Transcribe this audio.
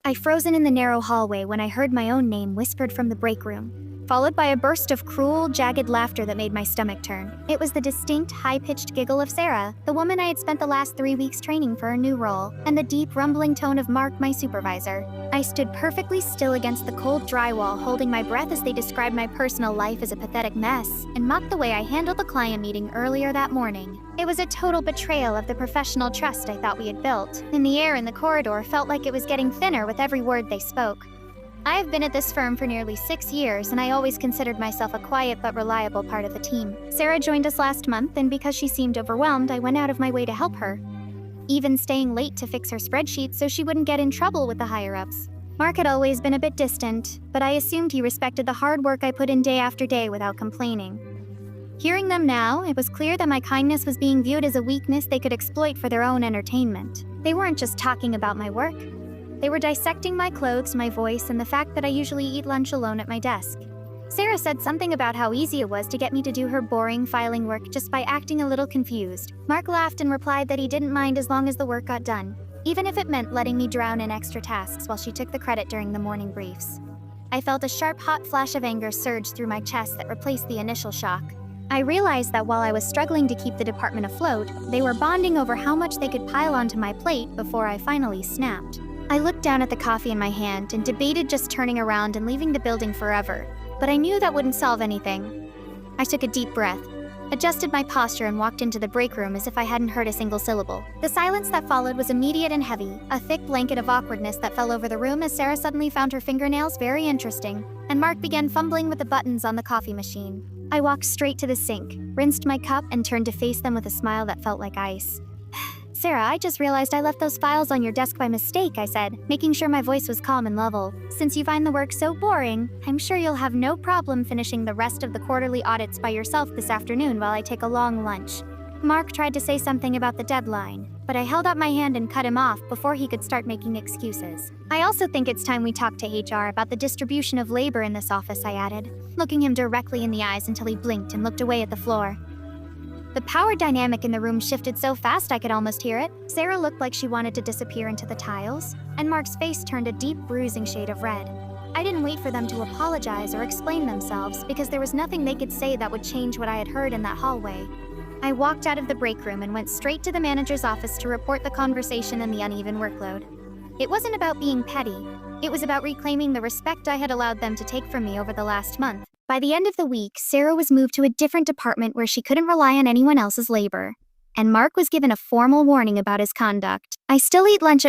I frozen in the narrow hallway when I heard my own name whispered from the break room, followed by a burst of cruel, jagged laughter that made my stomach turn. It was the distinct, high-pitched giggle of Sarah, the woman I had spent the last 3 weeks training for a new role, and the deep, rumbling tone of Mark, my supervisor. I stood perfectly still against the cold drywall, holding my breath as they described my personal life as a pathetic mess, and mocked the way I handled the client meeting earlier that morning. It was a total betrayal of the professional trust I thought we had built, and the air in the corridor felt like it was getting thinner with every word they spoke. I have been at this firm for nearly 6 years, and I always considered myself a quiet but reliable part of the team. Sarah joined us last month, and because she seemed overwhelmed, I went out of my way to help her, even staying late to fix her spreadsheet so she wouldn't get in trouble with the higher-ups. Mark had always been a bit distant, but I assumed he respected the hard work I put in day after day without complaining. Hearing them now, it was clear that my kindness was being viewed as a weakness they could exploit for their own entertainment. They weren't just talking about my work. They were dissecting my clothes, my voice, and the fact that I usually eat lunch alone at my desk. Sarah said something about how easy it was to get me to do her boring filing work just by acting a little confused. Mark laughed and replied that he didn't mind as long as the work got done, even if it meant letting me drown in extra tasks while she took the credit during the morning briefs. I felt a sharp, hot flash of anger surge through my chest that replaced the initial shock. I realized that while I was struggling to keep the department afloat, they were bonding over how much they could pile onto my plate before I finally snapped. I looked down at the coffee in my hand and debated just turning around and leaving the building forever, but I knew that wouldn't solve anything. I took a deep breath, adjusted my posture, and walked into the break room as if I hadn't heard a single syllable. The silence that followed was immediate and heavy, a thick blanket of awkwardness that fell over the room as Sarah suddenly found her fingernails very interesting, and Mark began fumbling with the buttons on the coffee machine. I walked straight to the sink, rinsed my cup, and turned to face them with a smile that felt like ice. "Sarah, I just realized I left those files on your desk by mistake," I said, making sure my voice was calm and level. "Since you find the work so boring, I'm sure you'll have no problem finishing the rest of the quarterly audits by yourself this afternoon while I take a long lunch." Mark tried to say something about the deadline, but I held up my hand and cut him off before he could start making excuses. "I also think it's time we talk to HR about the distribution of labor in this office," I added, looking him directly in the eyes until he blinked and looked away at the floor. The power dynamic in the room shifted so fast I could almost hear it. Sarah looked like she wanted to disappear into the tiles, and Mark's face turned a deep bruising shade of red. I didn't wait for them to apologize or explain themselves because there was nothing they could say that would change what I had heard in that hallway. I walked out of the break room and went straight to the manager's office to report the conversation and the uneven workload. It wasn't about being petty. It was about reclaiming the respect I had allowed them to take from me over the last month. By the end of the week, Sarah was moved to a different department where she couldn't rely on anyone else's labor, and Mark was given a formal warning about his conduct. I still eat lunch at